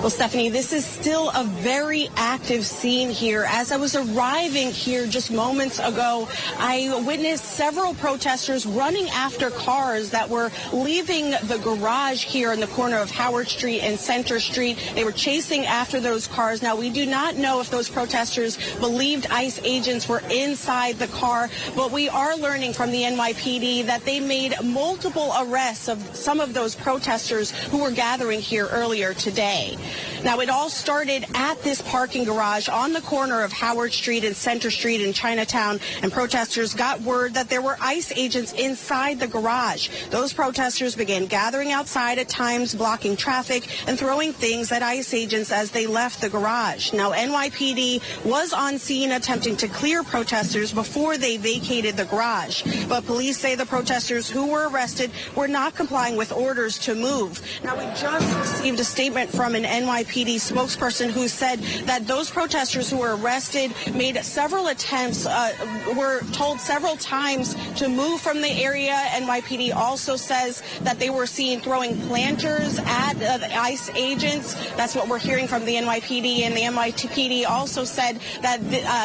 Well, Stephanie, this is still a very active scene here. As I was arriving here just moments ago, I witnessed several protesters running after cars that were leaving the garage here in the corner of Howard Street and Center Street. They were chasing after those cars. Now, we do not know if those protesters believed ICE agents were inside the car, but we are learning from the NYPD that they made multiple arrests of some of those protesters who were gathering here earlier today. Now, it all started at this parking garage on the corner of Howard Street and Center Street in Chinatown, and protesters got word that there were ICE agents inside the garage. Those protesters began gathering outside at times, blocking traffic and throwing things at ICE agents as they left the garage. Now, NYPD was on scene attempting to clear protesters before they vacated the garage, but police say the protesters who were arrested were not complying with orders to move. Now, we just received a statement from an NYPD spokesperson who said that those protesters who were arrested made several attempts, were told several times to move from the area. NYPD also says that they were seen throwing planters at the ICE agents. That's what we're hearing from the NYPD, and the NYPD also said that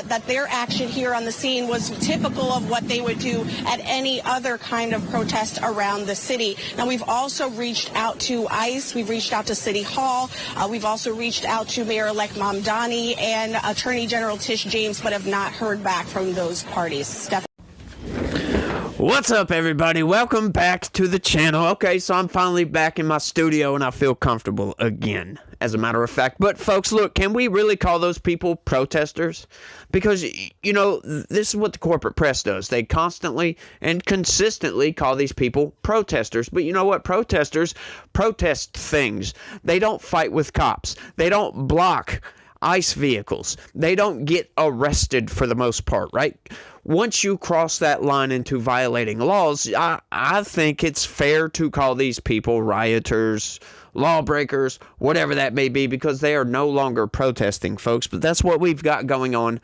that their action here on the scene was typical of what they would do at any other kind of protest around the city. Now, we've also reached out to ICE. We've reached out to City Hall. We've also reached out to Mayor-elect Mamdani and Attorney General Tish James, but have not heard back from those parties. Stephanie. What's up, everybody? Welcome back to the channel. Okay, so I'm finally back in my studio and I feel comfortable again, as a matter of fact. But folks, look, can we really call those people protesters? Because, you know, this is what the corporate press does. They constantly and consistently call these people protesters. But you know what? Protesters protest things. They don't fight with cops. They don't block ICE vehicles. They don't get arrested for the most part, right? Once you cross that line into violating laws, I think it's fair to call these people rioters, lawbreakers, whatever that may be, because they are no longer protesting, folks. But that's what we've got going on.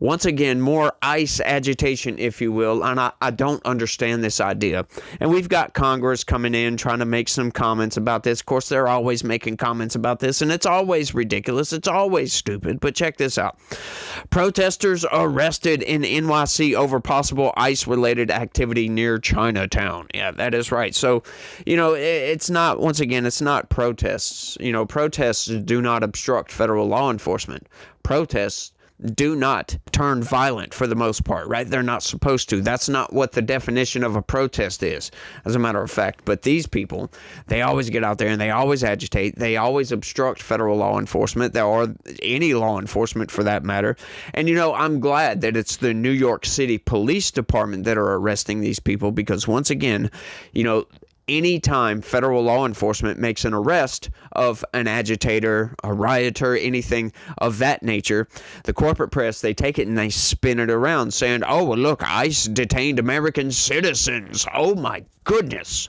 Once again, more ICE agitation, if you will, and I don't understand this idea. And we've got Congress coming in trying to make some comments about this. Of course, they're always making comments about this, and it's always ridiculous. It's always stupid. But check this out. Protesters arrested in NYC over possible ICE-related activity near Chinatown. Yeah, that is right. So, you know, it's not, once again, it's not protests. You know, protests do not obstruct federal law enforcement. Protests do not turn violent for the most part, right? They're not supposed to. That's not what the definition of a protest is, as a matter of fact. But these people, they always get out there and they always agitate. They always obstruct federal law enforcement, or any law enforcement for that matter. And, you know, I'm glad that it's the New York City Police Department that are arresting these people, because once again, you know, anytime federal law enforcement makes an arrest of an agitator, a rioter, anything of that nature, the corporate press, they take it and they spin it around saying, oh, well, look, ICE detained American citizens. Oh, my goodness.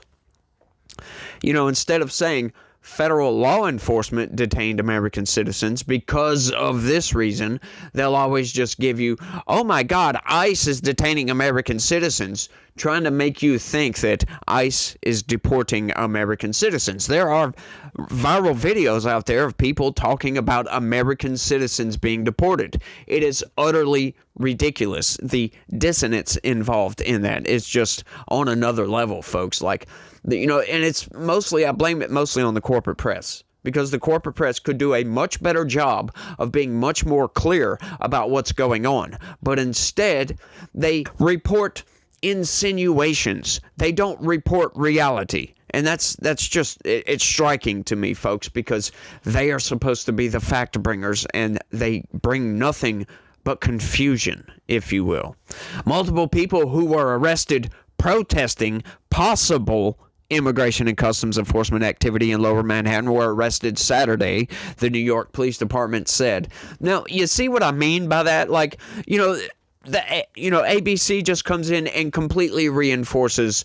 You know, instead of saying federal law enforcement detained American citizens because of this reason, they'll always just give you, oh my God, ICE is detaining American citizens, trying to make you think that ICE is deporting American citizens. There are viral videos out there of people talking about American citizens being deported. It is utterly ridiculous. The dissonance involved in that is just on another level, folks. Like, you know, and it's mostly, I blame it mostly on the corporate press, because the corporate press could do a much better job of being much more clear about what's going on. But instead, they report insinuations. They don't report reality. And that's just, it's striking to me, folks, because they are supposed to be the fact bringers, and they bring nothing but confusion, if you will. Multiple people who were arrested protesting possible Immigration and Customs Enforcement activity in Lower Manhattan were arrested Saturday, the New York Police Department said. Now, you see what I mean by that? Like, you know, ABC just comes in and completely reinforces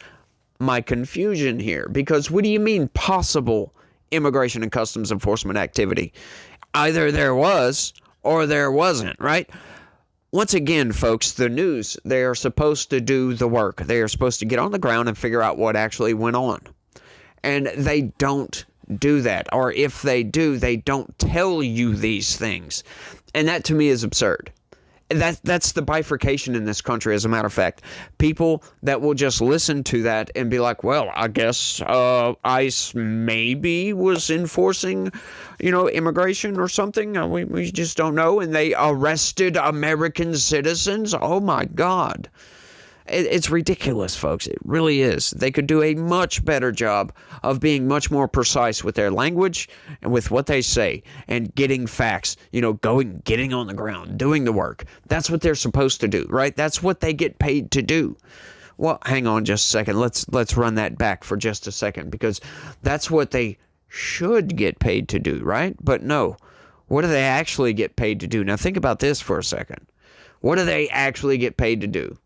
my confusion here, because what do you mean possible Immigration and Customs Enforcement activity? Either there was or there wasn't, right? Once again, folks, the news, they are supposed to do the work. They are supposed to get on the ground and figure out what actually went on. And they don't don't do that. Or if they do, they don't tell you these things. And that to me is absurd. That's the bifurcation in this country, as a matter of fact. People that will just listen to that and be like, well, I guess ICE maybe was enforcing, immigration or something. We just don't know. And they arrested American citizens. Oh, my God. It's ridiculous, folks. It really is. They could do a much better job of being much more precise with their language and with what they say and getting facts, getting on the ground, doing the work. That's what they're supposed to do, right? That's what they get paid to do. Well, hang on just a second. Let's run that back for just a second, because that's what they should get paid to do, right? But no. What do they actually get paid to do? Now think about this for a second. What do they actually get paid to do?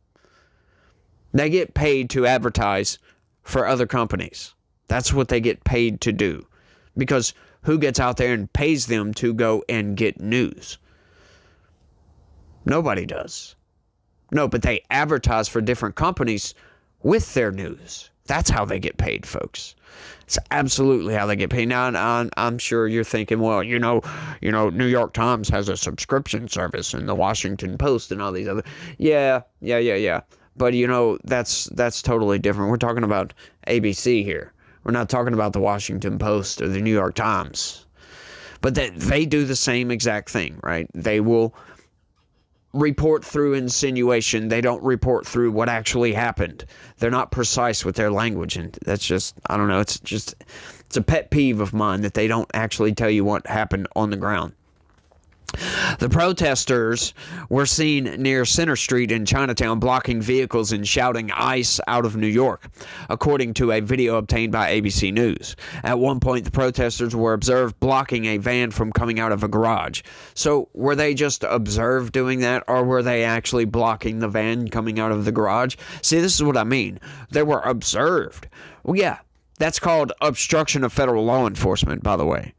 They get paid to advertise for other companies. That's what they get paid to do. Because who gets out there and pays them to go and get news? Nobody does. No, but they advertise for different companies with their news. That's how they get paid, folks. It's absolutely how they get paid. Now, I'm sure you're thinking, well, New York Times has a subscription service, and the Washington Post and all these other. Yeah. But, that's totally different. We're talking about ABC here. We're not talking about the Washington Post or the New York Times. But they do the same exact thing, right? They will report through insinuation. They don't report through what actually happened. They're not precise with their language. And that's just, I don't know, it's a pet peeve of mine that they don't actually tell you what happened on the ground. The protesters were seen near Center Street in Chinatown blocking vehicles and shouting ICE out of New York, according to a video obtained by ABC News. At one point, the protesters were observed blocking a van from coming out of a garage. So were they just observed doing that, or were they actually blocking the van coming out of the garage? See, this is what I mean. They were observed. Well, yeah, that's called obstruction of federal law enforcement, by the way.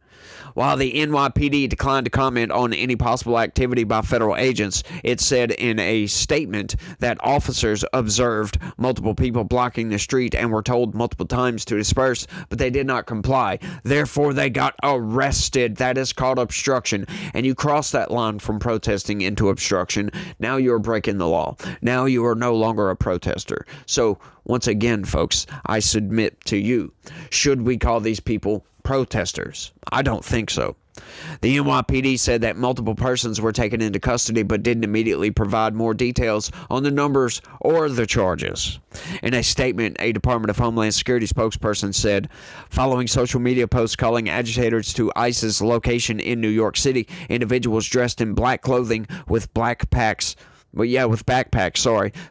While the NYPD declined to comment on any possible activity by federal agents, it said in a statement that officers observed multiple people blocking the street and were told multiple times to disperse, but they did not comply. Therefore, they got arrested. That is called obstruction. And you cross that line from protesting into obstruction. Now you're breaking the law. Now you are no longer a protester. So, once again, folks, I submit to you, should we call these people protesters? I don't think so. The NYPD said that multiple persons were taken into custody but didn't immediately provide more details on the numbers or the charges. In a statement, a Department of Homeland Security spokesperson said, following social media posts calling agitators to ICE's location in New York City, individuals dressed in black clothing with backpacks,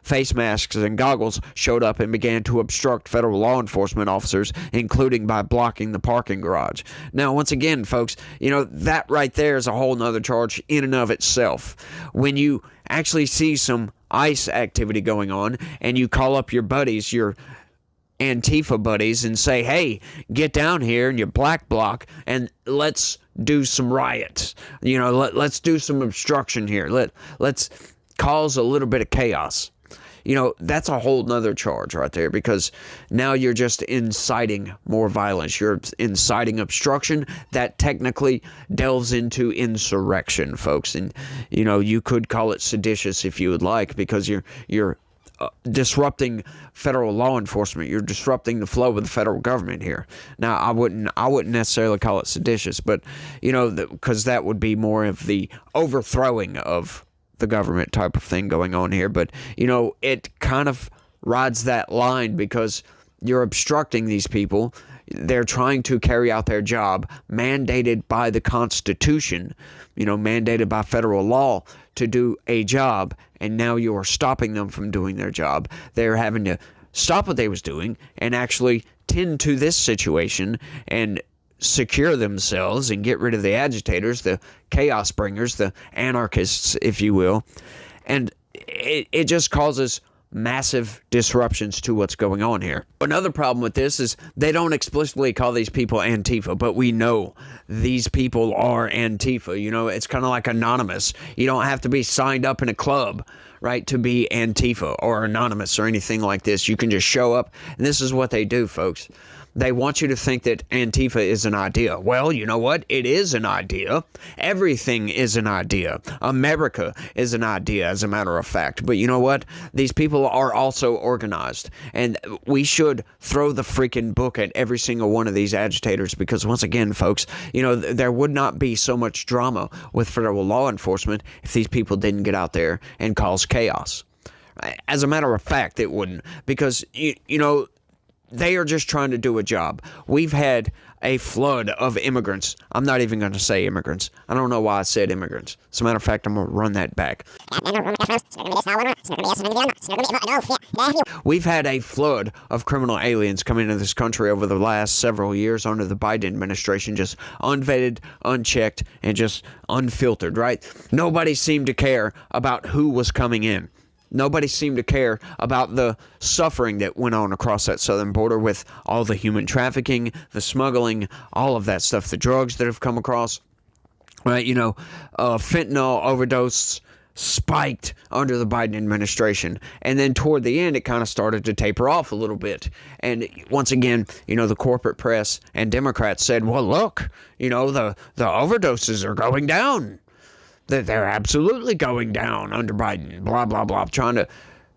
face masks and goggles showed up and began to obstruct federal law enforcement officers, including by blocking the parking garage. Now, once again, folks, that right there is a whole nother charge in and of itself. When you actually see some ICE activity going on and you call up your buddies, your Antifa buddies, and say, hey, get down here in your black bloc and let's do some riots. Let's do some obstruction here. Let's cause a little bit of chaos. That's a whole nother charge right there, because now you're just inciting more violence. You're inciting obstruction. That technically delves into insurrection, folks. And, you could call it seditious if you would like, because you're disrupting federal law enforcement. You're disrupting the flow of the federal government here. Now, I wouldn't necessarily call it seditious, but, because that would be more of the overthrowing of the government type of thing going on here. But, it kind of rides that line, because you're obstructing these people. They're trying to carry out their job mandated by the Constitution, mandated by federal law to do a job. And now you are stopping them from doing their job. They're having to stop what they was doing and actually tend to this situation and secure themselves and get rid of the agitators, the chaos bringers, the anarchists, if you will. And it just causes massive disruptions to what's going on here. Another problem with this is they don't explicitly call these people Antifa, but we know these people are Antifa. It's kind of like anonymous. You don't have to be signed up in a club, right, to be Antifa or anonymous or anything like this. You can just show up, and this is what they do, folks. They want you to think that Antifa is an idea. Well, you know what? It is an idea. Everything is an idea. America is an idea, as a matter of fact. But you know what? These people are also organized. And we should throw the freaking book at every single one of these agitators because, once again, folks, you know, there would not be so much drama with federal law enforcement if these people didn't get out there and cause chaos. As a matter of fact, it wouldn't. Because, you know, they are just trying to do a job. We've had a flood of immigrants. I'm not even going to say immigrants. I don't know why I said immigrants. As a matter of fact, I'm going to run that back. We've had a flood of criminal aliens coming into this country over the last several years under the Biden administration, just unvetted, unchecked, and just unfiltered, right? Nobody seemed to care about who was coming in. Nobody seemed to care about the suffering that went on across that southern border with all the human trafficking, the smuggling, all of that stuff, the drugs that have come across. Right, you know, fentanyl overdose spiked under the Biden administration. And then toward the end, it kind of started to taper off a little bit. And once again, you know, the corporate press and Democrats said, well, look, you know, the overdoses are going down. They're absolutely going down under Biden, blah, blah, blah, trying to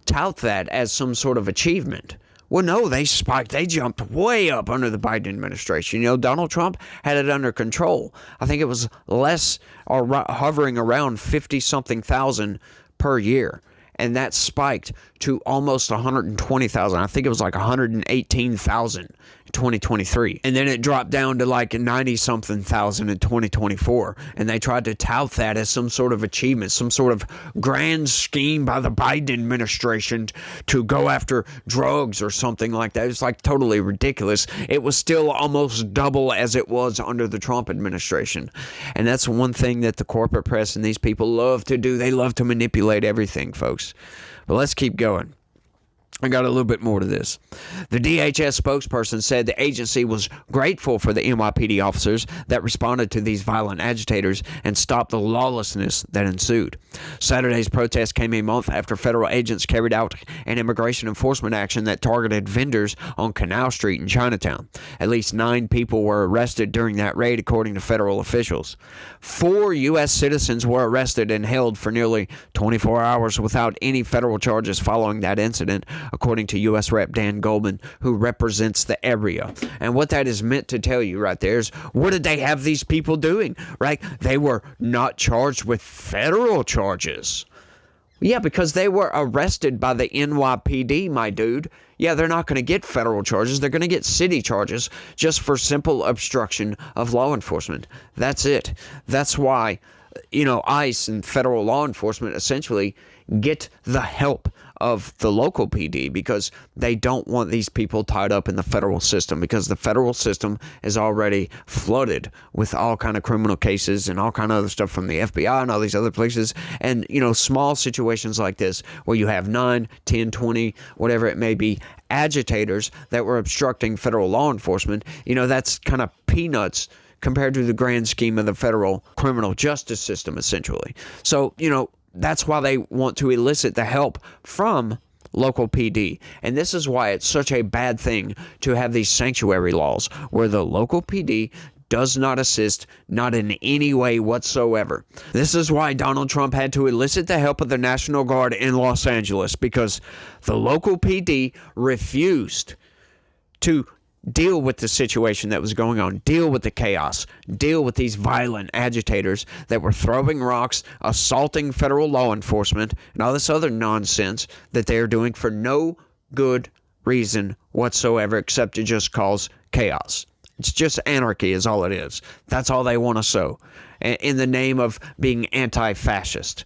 tout that as some sort of achievement. Well, no, they spiked. They jumped way up under the Biden administration. You know, Donald Trump had it under control. I think it was less or hovering around 50-something thousand per year. And that spiked to almost 120,000. I think it was like 118,000 in 2023. And then it dropped down to like 90-something thousand in 2024. And they tried to tout that as some sort of achievement, some sort of grand scheme by the Biden administration to go after drugs or something like that. It's like totally ridiculous. It was still almost double as it was under the Trump administration. And that's one thing that the corporate press and these people love to do. They love to manipulate everything, folks. But let's keep going. I got a little bit more to this. The DHS spokesperson said the agency was grateful for the NYPD officers that responded to these violent agitators and stopped the lawlessness that ensued. Saturday's protest came a month after federal agents carried out an immigration enforcement action that targeted vendors on Canal Street in Chinatown. At least 9 people were arrested during that raid, according to federal officials. 4 U.S. citizens were arrested and held for nearly 24 hours without any federal charges following that incident, according to U.S. Rep. Dan Goldman, who represents the area. And what that is meant to tell you right there is, what did they have these people doing, right? They were not charged with federal charges. Yeah, because they were arrested by the NYPD, my dude. Yeah, they're not going to get federal charges. They're going to get city charges just for simple obstruction of law enforcement. That's it. That's why, you know, ICE and federal law enforcement essentially get the help of the local PD because they don't want these people tied up in the federal system, because the federal system is already flooded with all kind of criminal cases and all kind of other stuff from the FBI and all these other places. And, you know, small situations like this where you have 9, 10, 20, whatever it may be, agitators that were obstructing federal law enforcement, you know, that's kind of peanuts compared to the grand scheme of the federal criminal justice system, essentially. So, you know, that's why they want to elicit the help from local PD. And this is why it's such a bad thing to have these sanctuary laws where the local PD does not assist, not in any way whatsoever. This is why Donald Trump had to elicit the help of the National Guard in Los Angeles, because the local PD refused to deal with the situation that was going on, deal with the chaos, deal with these violent agitators that were throwing rocks, assaulting federal law enforcement, and all this other nonsense that they are doing for no good reason whatsoever except to just cause chaos. It's just anarchy is all it is. That's all they want to sow in the name of being anti-fascist.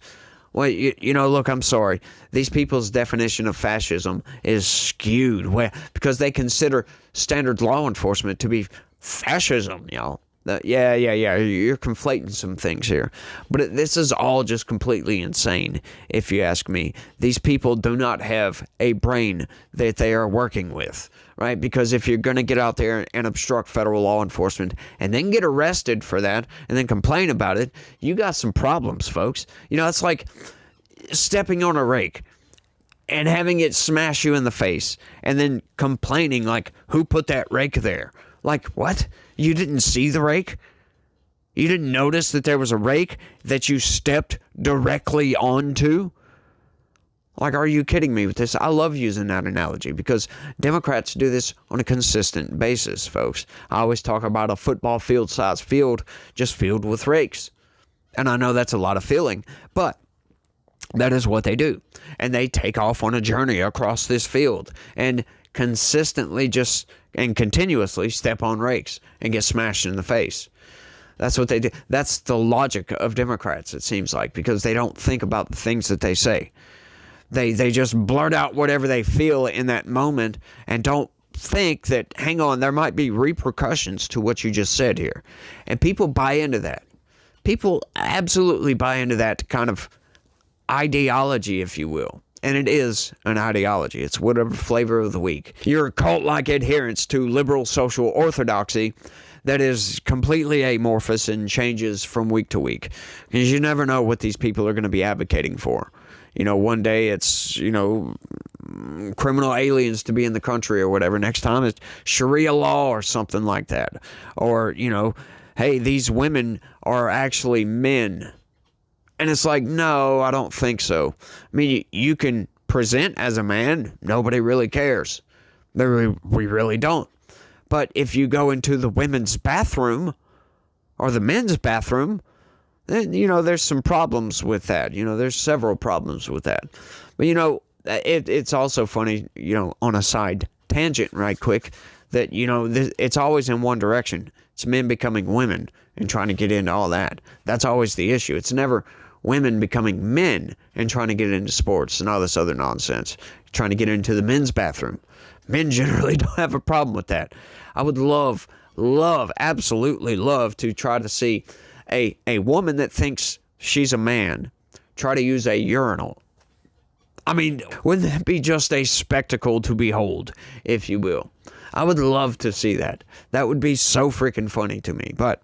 Well, you know, look, I'm sorry. These people's definition of fascism is skewed because they consider standard law enforcement to be fascism, y'all. Yeah. You're conflating some things here. But this is all just completely insane, if you ask me. These people do not have a brain that they are working with, right? Because if you're going to get out there and obstruct federal law enforcement and then get arrested for that and then complain about it, you got some problems, folks. You know, it's like stepping on a rake. and having it smash you in the face and then complaining like, who put that rake there? Like, what? You didn't see the rake? You didn't notice that there was a rake that you stepped directly onto? Like, are you kidding me with this? I love using that analogy because Democrats do this on a consistent basis, folks. I always talk about a football field-sized field just filled with rakes. And I know that's a lot of feeling, but that is what they do. And they take off on a journey across this field and consistently and continuously step on rakes and get smashed in the face. That's what they do. That's the logic of Democrats, it seems like, because they don't think about the things that they say. They just blurt out whatever they feel in that moment and don't think that, hang on, there might be repercussions to what you just said here. And people buy into that. People absolutely buy into that kind of ideology, if you will. And it is an ideology. It's whatever flavor of the week. Your cult-like adherence to liberal social orthodoxy that is completely amorphous and changes from week to week. Because you never know what these people are going to be advocating for. You know, one day it's, criminal aliens to be in the country or whatever. Next time it's Sharia law or something like that. Or, hey, these women are actually men. And it's like, no, I don't think so. I mean, you can present as a man. Nobody really cares. We really don't. But if you go into the women's bathroom or the men's bathroom, then, there's some problems with that. There's several problems with that. But, it's also funny, on a side tangent right quick, that, it's always in one direction. It's men becoming women and trying to get into all that. That's always the issue. It's never women becoming men and trying to get into sports and all this other nonsense. Trying to get into the men's bathroom. Men generally don't have a problem with that. I would absolutely love to try to see a woman that thinks she's a man try to use a urinal. I mean, wouldn't that be just a spectacle to behold, if you will? I would love to see that. That would be so freaking funny to me. But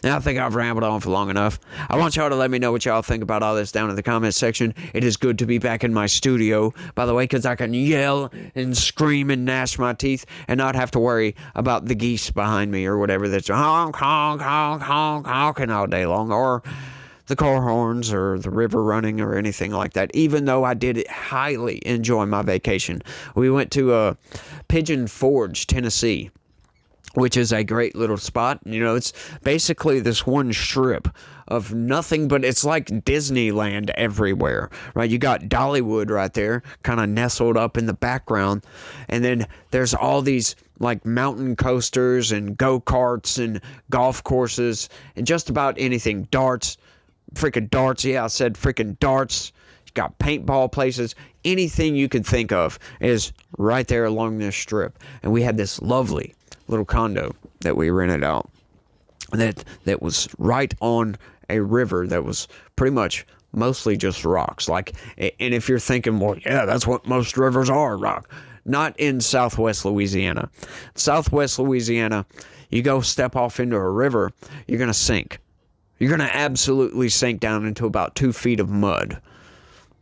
now I think I've rambled on for long enough. I want y'all to let me know what y'all think about all this down in the comment section. It is good to be back in my studio, by the way, because I can yell and scream and gnash my teeth and not have to worry about the geese behind me or whatever that's honk, honk, honk, honk, honking all day long, or the car horns or the river running or anything like that, even though I did highly enjoy my vacation. We went to Pigeon Forge, Tennessee, which is a great little spot. It's basically this one strip of nothing, but it's like Disneyland everywhere, right? You got Dollywood right there, kind of nestled up in the background. And then there's all these like mountain coasters and go-karts and golf courses and just about anything. Freaking darts. Yeah, I said freaking darts. You got paintball places. Anything you could think of is right there along this strip. And we had this lovely little condo that we rented out that was right on a river that was pretty much mostly just rocks. And if you're thinking, well, yeah, that's what most rivers are, rock. Not in Southwest Louisiana. Southwest Louisiana, you go step off into a river, you're going to sink. You're going to absolutely sink down into about 2 feet of mud.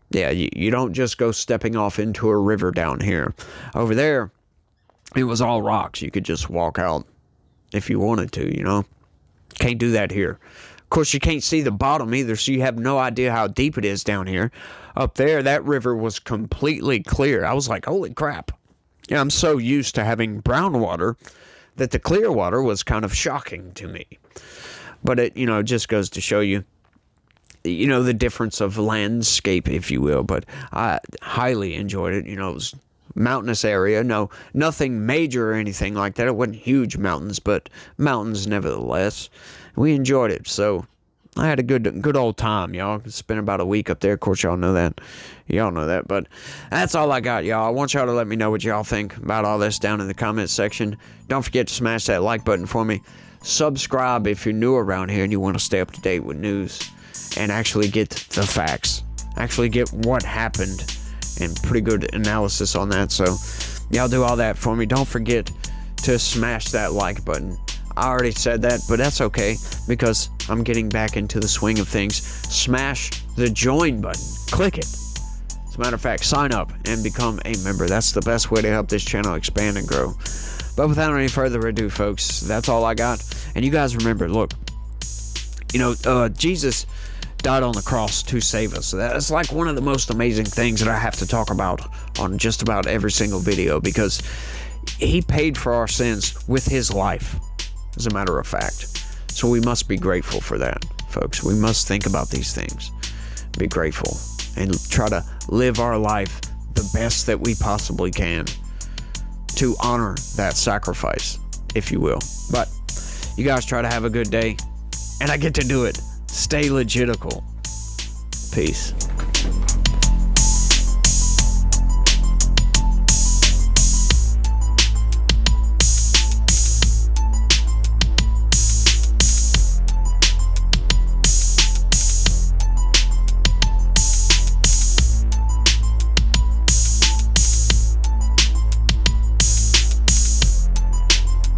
Yeah, you don't just go stepping off into a river down here. Over there, it was all rocks. You could just walk out if you wanted to, Can't do that here. Of course, you can't see the bottom either, so you have no idea how deep it is down here. Up there, that river was completely clear. I was like, holy crap. Yeah, I'm so used to having brown water that the clear water was kind of shocking to me. But it, just goes to show you, the difference of landscape, if you will. But I highly enjoyed it. It was mountainous area. No, nothing major or anything like that. It wasn't huge mountains, but mountains nevertheless. We enjoyed it. So I had a good old time, y'all. Spent about a week up there. Of course, y'all know that. Y'all know that. But that's all I got, y'all. I want y'all to let me know what y'all think about all this down in the comment section. Don't forget to smash that like button for me. Subscribe if you're new around here and you want to stay up to date with news and actually get the facts. Actually get what happened and pretty good analysis on that. So y'all do all that for me. Don't forget to smash that like button. I already said that, but that's okay because I'm getting back into the swing of things. Smash the join button. Click it. As a matter of fact, sign up and become a member. That's the best way to help this channel expand and grow. But without any further ado, folks, that's all I got. And you guys remember, look, Jesus died on the cross to save us. That's like one of the most amazing things that I have to talk about on just about every single video, because he paid for our sins with his life, as a matter of fact. So we must be grateful for that, folks. We must think about these things, be grateful, and try to live our life the best that we possibly can to honor that sacrifice, if you will. But you guys try to have a good day, and I get to do it. Stay legitical. Peace.